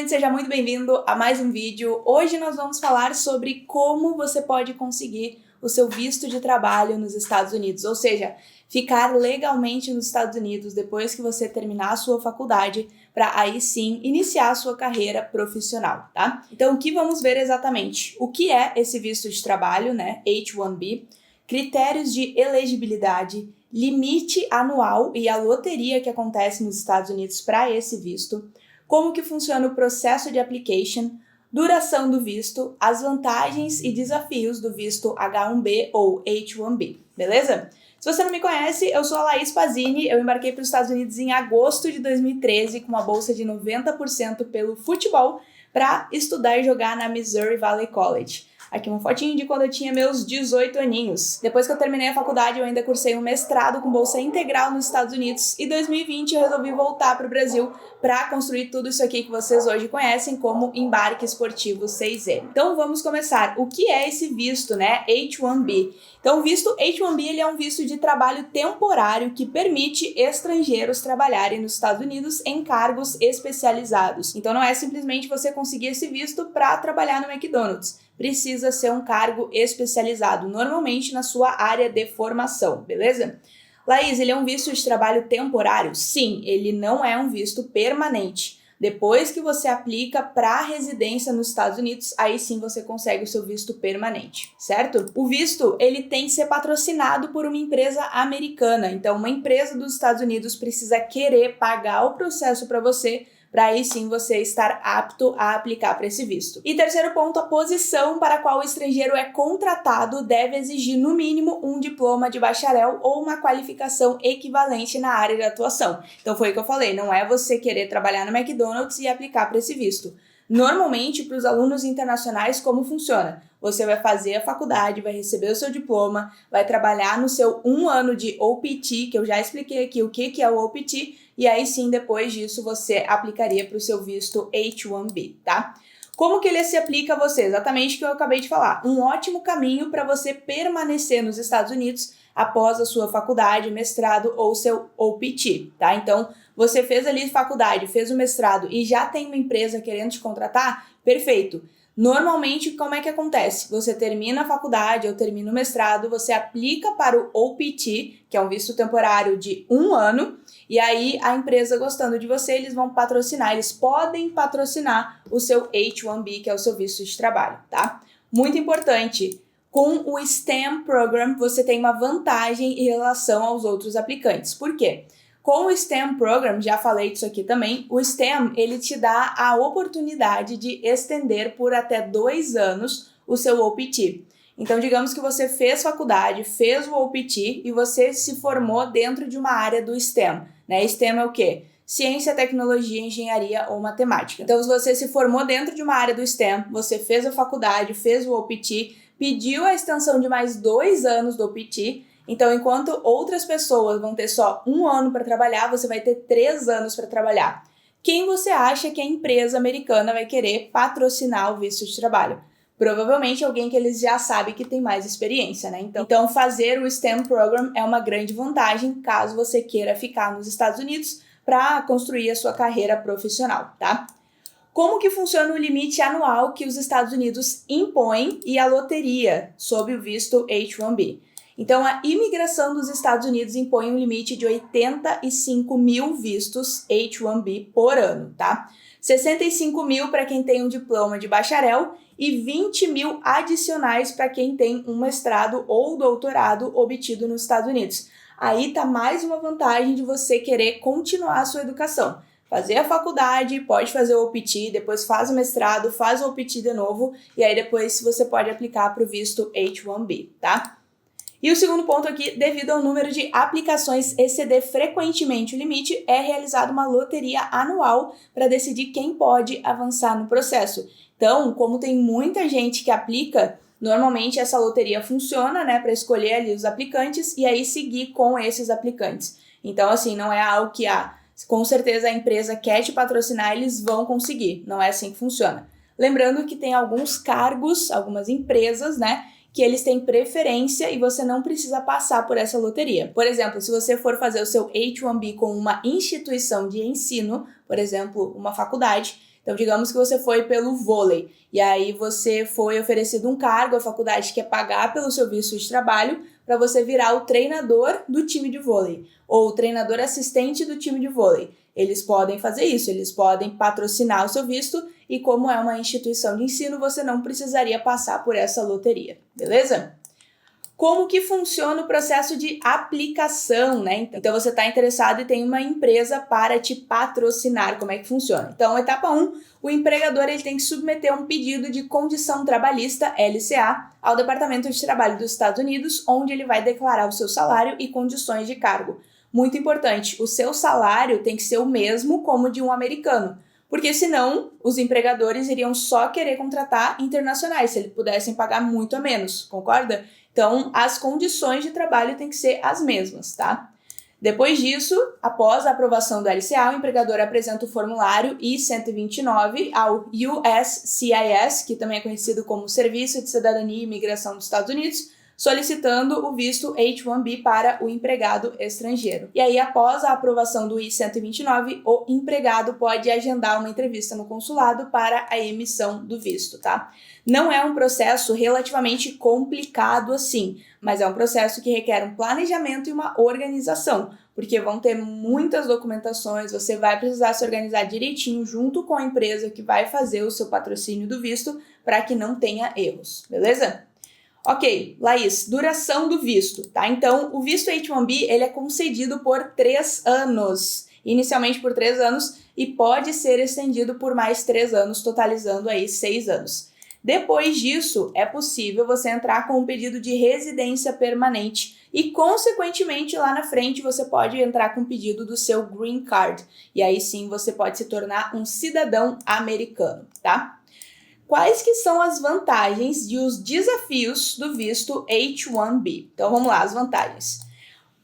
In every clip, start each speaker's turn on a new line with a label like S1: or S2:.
S1: estudante, seja muito bem-vindo a mais um vídeo. Hoje nós vamos falar sobre como você pode conseguir o seu visto de trabalho nos Estados Unidos, ou seja, ficar legalmente nos Estados Unidos depois que você terminar a sua faculdade, para aí sim iniciar a sua carreira profissional, tá? Então, o que vamos ver exatamente? O que é esse visto de trabalho, né? H-1B, critérios de elegibilidade, limite anual e a loteria que acontece nos Estados Unidos para esse visto, como que funciona o processo de application, duração do visto, as vantagens e desafios do visto H-1B ou H-1B, beleza? Se você não me conhece, eu sou a Laís Pazini, eu embarquei para os Estados Unidos em agosto de 2013 com uma bolsa de 90% pelo futebol para estudar e jogar na Missouri Valley College. Aqui uma fotinho de quando eu tinha meus 18 aninhos. Depois que eu terminei a faculdade, eu ainda cursei um mestrado com bolsa integral nos Estados Unidos e em 2020 eu resolvi voltar para o Brasil para construir tudo isso aqui que vocês hoje conhecem como embarque esportivo 6E. Então vamos começar. O que é esse visto, né? H-1B. Então o visto H-1B ele é um visto de trabalho temporário que permite estrangeiros trabalharem nos Estados Unidos em cargos especializados. Então não é simplesmente você conseguir esse visto para trabalhar no McDonald's. Precisa ser um cargo especializado, normalmente na sua área de formação, beleza? Laís, ele é um visto de trabalho temporário? Sim, ele não é um visto permanente. Depois que você aplica para residência nos Estados Unidos, aí sim você consegue o seu visto permanente, certo? O visto, ele tem que ser patrocinado por uma empresa americana. Então, uma empresa dos Estados Unidos precisa querer pagar o processo para você, para aí sim você estar apto a aplicar para esse visto. E terceiro ponto, a posição para a qual o estrangeiro é contratado deve exigir no mínimo um diploma de bacharel ou uma qualificação equivalente na área de atuação. Então foi o que eu falei, não é você querer trabalhar no McDonald's e aplicar para esse visto. Normalmente, para os alunos internacionais, como funciona? Você vai fazer a faculdade, vai receber o seu diploma, vai trabalhar no seu 1 ano de OPT, que eu já expliquei aqui o que é o OPT, e aí sim, depois disso, você aplicaria para o seu visto H-1B, tá? Como que ele se aplica a você? Exatamente o que eu acabei de falar. Um ótimo caminho para você permanecer nos Estados Unidos após a sua faculdade, mestrado ou seu OPT, tá? Então, você fez ali faculdade, fez o mestrado e já tem uma empresa querendo te contratar? Perfeito. Normalmente, como é que acontece? Você termina a faculdade ou termina o mestrado, você aplica para o OPT, que é um visto temporário de 1 ano, e aí a empresa gostando de você, eles vão patrocinar, eles podem patrocinar o seu H-1B, que é o seu visto de trabalho, tá? Muito importante, com o STEM Program você tem uma vantagem em relação aos outros aplicantes. Por quê? Com o STEM Program, já falei disso aqui também, o STEM ele te dá a oportunidade de estender por até 2 anos o seu OPT. Então, digamos que você fez faculdade, fez o OPT e você se formou dentro de uma área do STEM, né? STEM é o quê? Ciência, tecnologia, engenharia ou matemática. Então, se você se formou dentro de uma área do STEM, você fez a faculdade, fez o OPT, pediu a extensão de mais 2 anos do OPT, então, enquanto outras pessoas vão ter só 1 ano para trabalhar, você vai ter 3 anos para trabalhar. Quem você acha que a empresa americana vai querer patrocinar o visto de trabalho? Provavelmente alguém que eles já sabem que tem mais experiência, né? Então fazer o STEM Program é uma grande vantagem caso você queira ficar nos Estados Unidos para construir a sua carreira profissional, tá? Como que funciona o limite anual que os Estados Unidos impõem e a loteria sobre o visto H-1B? Então, a imigração dos Estados Unidos impõe um limite de 85 mil vistos H-1B por ano, tá? 65 mil para quem tem um diploma de bacharel e 20 mil adicionais para quem tem um mestrado ou doutorado obtido nos Estados Unidos. Aí tá mais uma vantagem de você querer continuar a sua educação. Fazer a faculdade, pode fazer o OPT, depois faz o mestrado, faz o OPT de novo e aí depois você pode aplicar para o visto H-1B, tá? E o segundo ponto aqui, devido ao número de aplicações exceder frequentemente o limite, é realizada uma loteria anual para decidir quem pode avançar no processo. Então, como tem muita gente que aplica, normalmente essa loteria funciona, né, para escolher ali os aplicantes e aí seguir com esses aplicantes. Então, assim, não é algo que com certeza a empresa quer te patrocinar, eles vão conseguir. Não é assim que funciona. Lembrando que tem alguns cargos, algumas empresas, né, que eles têm preferência e você não precisa passar por essa loteria. Por exemplo, se você for fazer o seu H-1B com uma instituição de ensino, por exemplo, uma faculdade, Então, digamos que você foi pelo vôlei, e aí você foi oferecido um cargo, a faculdade quer pagar pelo seu visto de trabalho para você virar o treinador do time de vôlei, ou o treinador assistente do time de vôlei. Eles podem fazer isso, eles podem patrocinar o seu visto, e como é uma instituição de ensino, você não precisaria passar por essa loteria, beleza? Como que funciona o processo de aplicação, né? Então você está interessado e tem uma empresa para te patrocinar, como é que funciona? Então, etapa 1, o empregador ele tem que submeter um pedido de condição trabalhista, LCA, ao Departamento de Trabalho dos Estados Unidos, onde ele vai declarar o seu salário e condições de cargo. Muito importante, o seu salário tem que ser o mesmo como de um americano, porque senão os empregadores iriam só querer contratar internacionais, se eles pudessem pagar muito a menos, concorda? Então, as condições de trabalho têm que ser as mesmas, tá? Depois disso, após a aprovação do LCA, o empregador apresenta o formulário I-129 ao USCIS, que também é conhecido como Serviço de Cidadania e Imigração dos Estados Unidos, solicitando o visto H-1B para o empregado estrangeiro. E aí, após a aprovação do I-129, o empregado pode agendar uma entrevista no consulado para a emissão do visto, tá? Não é um processo relativamente complicado assim, mas é um processo que requer um planejamento e uma organização, porque vão ter muitas documentações, você vai precisar se organizar direitinho junto com a empresa que vai fazer o seu patrocínio do visto para que não tenha erros, beleza? Ok, Laís, duração do visto, tá? Então, o visto H-1B, ele é concedido por 3 anos, inicialmente por 3 anos, e pode ser estendido por mais 3 anos, totalizando aí 6 anos. Depois disso, é possível você entrar com um pedido de residência permanente e, consequentemente, lá na frente, você pode entrar com um pedido do seu Green Card. E aí sim, você pode se tornar um cidadão americano, tá? Quais que são as vantagens e os desafios do visto H-1B? Então vamos lá, as vantagens.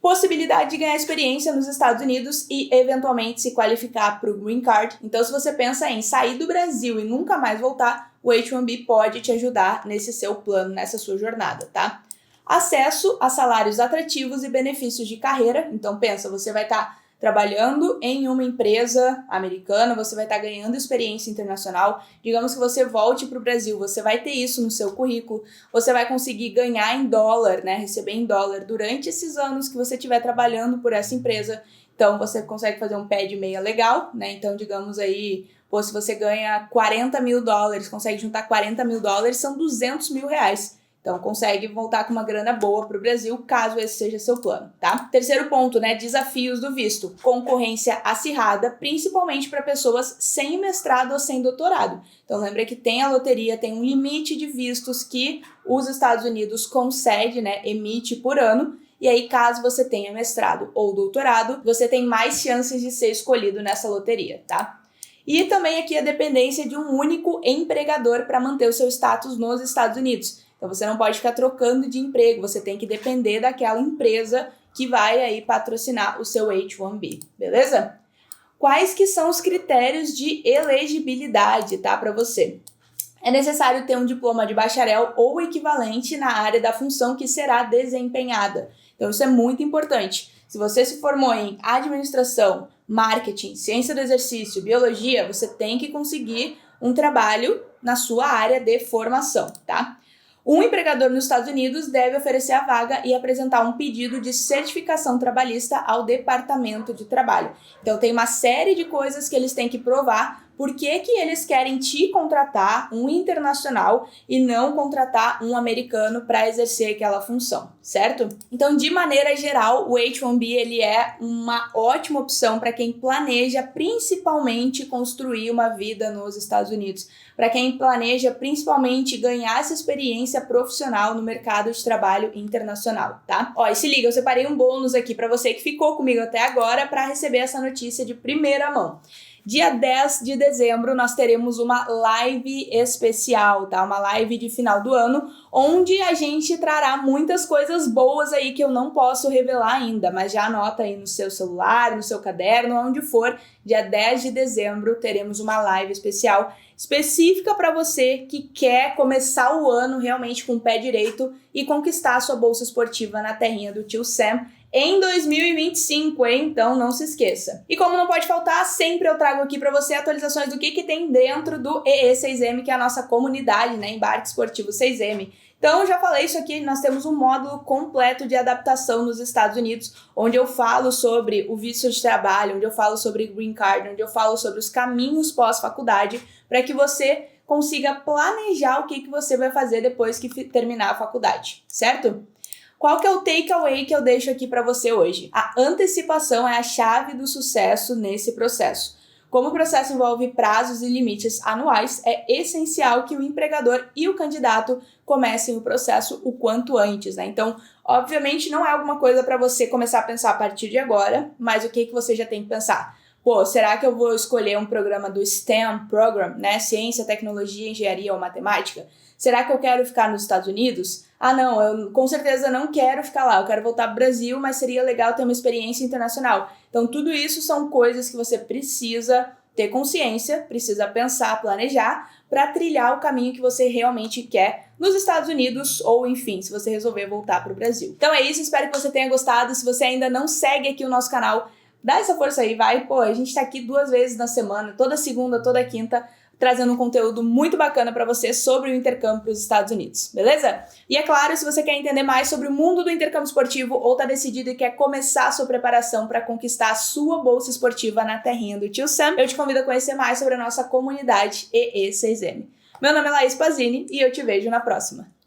S1: Possibilidade de ganhar experiência nos Estados Unidos e eventualmente se qualificar para o Green Card. Então se você pensa em sair do Brasil e nunca mais voltar, o H-1B pode te ajudar nesse seu plano, nessa sua jornada, tá? Acesso a salários atrativos e benefícios de carreira. Então pensa, você vai estar trabalhando em uma empresa americana, você vai estar ganhando experiência internacional. Digamos que você volte para o Brasil, você vai ter isso no seu currículo, você vai conseguir ganhar em dólar, né, receber em dólar durante esses anos que você estiver trabalhando por essa empresa. Então, você consegue fazer um pé de meia legal, né, então, digamos aí, pô, se você ganha $40 mil, consegue juntar $40 mil, são R$200 mil. Então, consegue voltar com uma grana boa para o Brasil, caso esse seja seu plano, tá? Terceiro ponto, né? Desafios do visto. Concorrência acirrada, principalmente para pessoas sem mestrado ou sem doutorado. Então, lembra que tem a loteria, tem um limite de vistos que os Estados Unidos concede, né? Emite por ano. E aí, caso você tenha mestrado ou doutorado, você tem mais chances de ser escolhido nessa loteria, tá? E também aqui a dependência de um único empregador para manter o seu status nos Estados Unidos. Então, você não pode ficar trocando de emprego, você tem que depender daquela empresa que vai aí patrocinar o seu H-1B, beleza? Quais que são os critérios de elegibilidade, tá, para você? É necessário ter um diploma de bacharel ou equivalente na área da função que será desempenhada. Então, isso é muito importante. Se você se formou em administração, marketing, ciência do exercício, biologia, você tem que conseguir um trabalho na sua área de formação, tá? Um empregador nos Estados Unidos deve oferecer a vaga e apresentar um pedido de certificação trabalhista ao Departamento de Trabalho. Então, tem uma série de coisas que eles têm que provar. Por que eles querem te contratar, um internacional, e não contratar um americano para exercer aquela função, certo? Então, de maneira geral, o H-1B ele é uma ótima opção para quem planeja principalmente construir uma vida nos Estados Unidos, para quem planeja principalmente ganhar essa experiência profissional no mercado de trabalho internacional, tá? Ó, e se liga, eu separei um bônus aqui para você que ficou comigo até agora para receber essa notícia de primeira mão. Dia 10 de dezembro, nós teremos uma live especial, tá? Uma live de final do ano, onde a gente trará muitas coisas boas aí que eu não posso revelar ainda, mas já anota aí no seu celular, no seu caderno, onde for. Dia 10 de dezembro, teremos uma live especial específica para você que quer começar o ano realmente com o pé direito e conquistar a sua bolsa esportiva na terrinha do tio Sam. em 2025, hein? Então não se esqueça. E como não pode faltar, sempre eu trago aqui para você atualizações do que tem dentro do EE6M, que é a nossa comunidade, né? Embarque Esportivo 6M. Então, já falei isso aqui, nós temos um módulo completo de adaptação nos Estados Unidos, onde eu falo sobre o visto de trabalho, onde eu falo sobre Green Card, onde eu falo sobre os caminhos pós-faculdade, para que você consiga planejar o que você vai fazer depois que terminar a faculdade, certo? Qual que é o takeaway que eu deixo aqui para você hoje? A antecipação é a chave do sucesso nesse processo. Como o processo envolve prazos e limites anuais, é essencial que o empregador e o candidato comecem o processo o quanto antes, né? Então, obviamente, não é alguma coisa para você começar a pensar a partir de agora, mas o que você já tem que pensar? Pô, será que eu vou escolher um programa do STEM Program, né? Ciência, tecnologia, engenharia ou matemática? Será que eu quero ficar nos Estados Unidos? Ah, não, eu com certeza não quero ficar lá, eu quero voltar pro Brasil, mas seria legal ter uma experiência internacional. Então, tudo isso são coisas que você precisa ter consciência, precisa pensar, planejar, para trilhar o caminho que você realmente quer nos Estados Unidos ou, enfim, se você resolver voltar pro Brasil. Então é isso, espero que você tenha gostado. Se você ainda não segue aqui o nosso canal, dá essa força aí, vai. Pô, a gente tá aqui 2 vezes na semana, toda segunda, toda quinta, trazendo um conteúdo muito bacana para você sobre o intercâmbio para os Estados Unidos, beleza? E é claro, se você quer entender mais sobre o mundo do intercâmbio esportivo ou tá decidido e quer começar a sua preparação para conquistar a sua bolsa esportiva na terrinha do Tio Sam, eu te convido a conhecer mais sobre a nossa comunidade EE6M. Meu nome é Laís Pazini e eu te vejo na próxima.